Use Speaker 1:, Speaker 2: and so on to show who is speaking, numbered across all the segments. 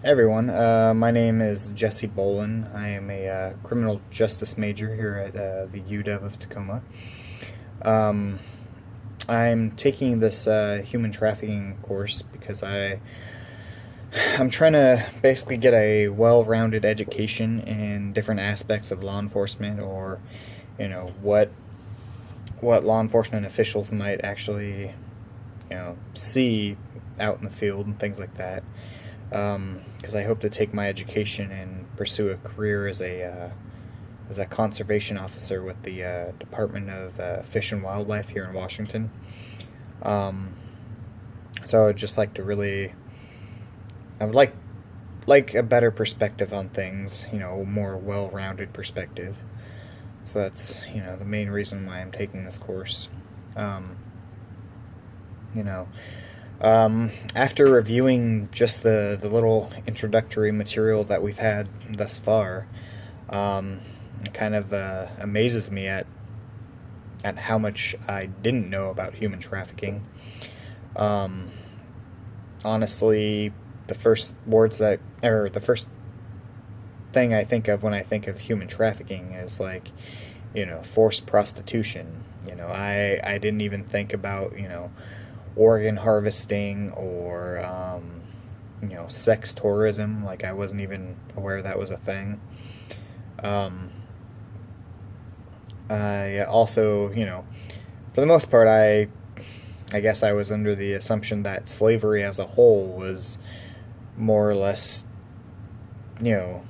Speaker 1: Hey everyone, my name is Jesse Bolin. I am a criminal justice major here at the UW of Tacoma. Um, I'm taking this human trafficking course because I'm trying to basically get a well-rounded education in different aspects of law enforcement, or what law enforcement officials might actually see out in the field and things like that. Because I hope to take my education and pursue a career as a conservation officer with the Department of Fish and Wildlife here in Washington. Um, so I'd just like to really, I would like a better perspective on things, a more well-rounded perspective. So that's the main reason why I'm taking this course. Um, you know, After reviewing just the little introductory material that we've had thus far, it kind of amazes me at how much I didn't know about human trafficking. Um, Honestly, the first thing I think of when I think of human trafficking is like, forced prostitution. I didn't even think about, organ harvesting or sex tourism. Like I wasn't even aware that was a thing. Um, I also, for the most part, I guess I was under the assumption that slavery as a whole was more or less you know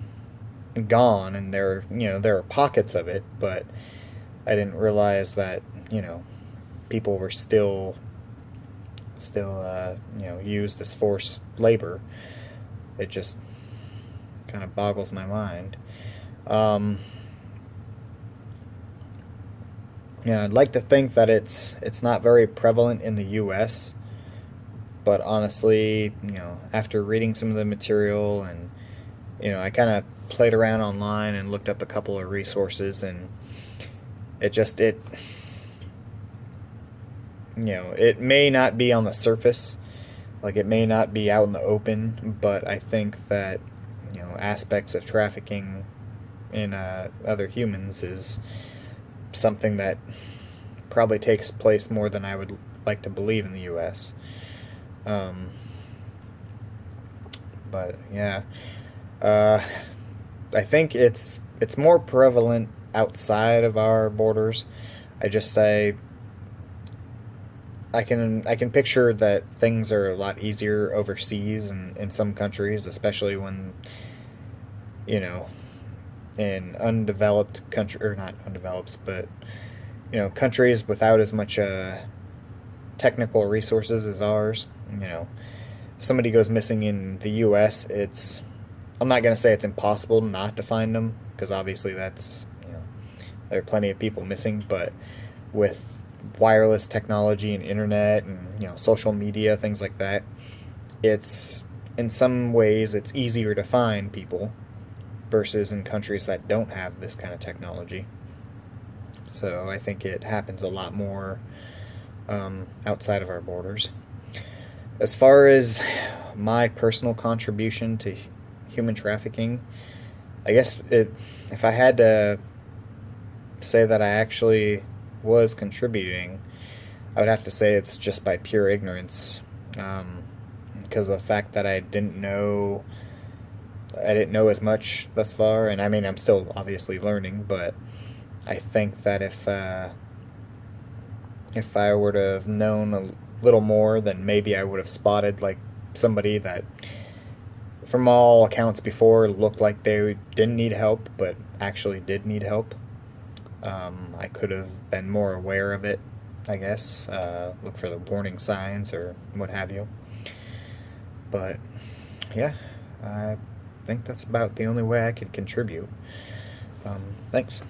Speaker 1: gone, and there are pockets of it, but I didn't realize that people were still used as forced labor. It just kind of boggles my mind. Um, yeah, I'd like to think that it's not very prevalent in the U.S., but honestly, after reading some of the material and I kind of played around online and looked up a couple of resources, and it it may not be on the surface, like it may not be out in the open, but I think that aspects of trafficking in other humans is something that probably takes place more than I would like to believe in the U.S. Um, but yeah, uh, I think it's more prevalent outside of our borders. I just say I can picture that things are a lot easier overseas and in some countries, especially when you know in undeveloped country, or not undeveloped, but countries without as much technical resources as ours. If somebody goes missing in the U.S., I'm not going to say it's impossible not to find them, because obviously there are plenty of people missing, but with wireless technology and internet and social media, things like that, it's in some ways it's easier to find people versus in countries that don't have this kind of technology. So I think it happens a lot more outside of our borders. As far as my personal contribution to human trafficking, I guess if I had to say that I actually was contributing, I would have to say it's just by pure ignorance, because of the fact that I didn't know as much thus far, and I mean I'm still obviously learning, but I think that if I were to have known a little more, then maybe I would have spotted like somebody that, from all accounts before, looked like they didn't need help, but actually did need help. I could have been more aware of it, I guess. Look for the warning signs or what have you. But yeah, I think that's about the only way I could contribute. Thanks.